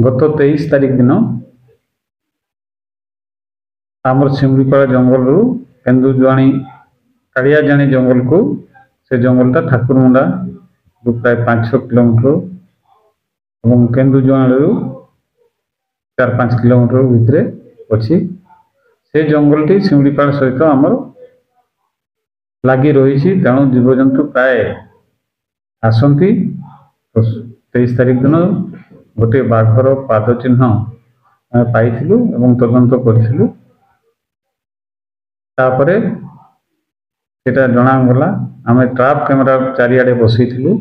गत 23 तारीख दिन आमर शिमलीपाड़ा जंगल रु केन्दुजुआणी कालियाजाणी जंगल को से जंगलटा ठाकुरमुंडा प्राय 5-6 किलोमीटर और केन्दुजुआणी 4-5 किलोमीटर भितर अच्छी से जंगल टी शिमलीपाड़ा सहित आमर लगी रही। तेणु जीवजंतु प्राय आसती। 23 तारीख दिन गोटे बाघर पाद चिन्ह पाइलु और तदंत करूँ। सेटा जनागला आम ट्राप कैमेरा चारिआडे बसईलु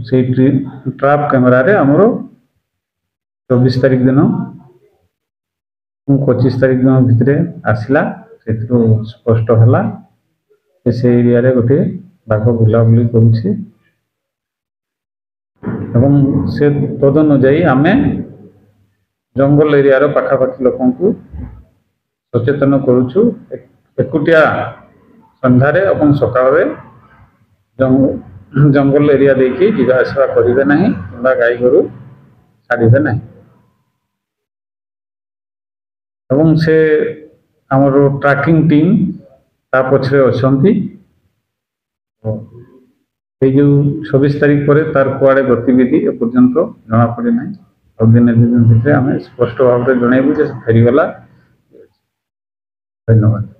से ट्राप कैमेरा रे आमर 24 तारीख दिन 25 तारीख दिन भितर आसला से स्पष्ट है से एरिया रे गोटे बाघ बुलाबुली करुचे से तद अनुजाई आम जंगल एरिया पाखापाखि लोक सचेतन करुचु। एकुटिया संध्यारे और सकाल जंगल एरिया देखी जीवा आसवा करेंगे ना कि गाई गोरु छाड़े ना। से आमर ट्रैकिंग टीम ता पछरे अछंती। जो 26 तारीख पर तार कुआड़े गतिविधि एपर्यंत जना पड़े ना। और दिन 2 दिन भितर आम स्पष्ट भाव में जनइबू जे फेरीगला। धन्यवाद।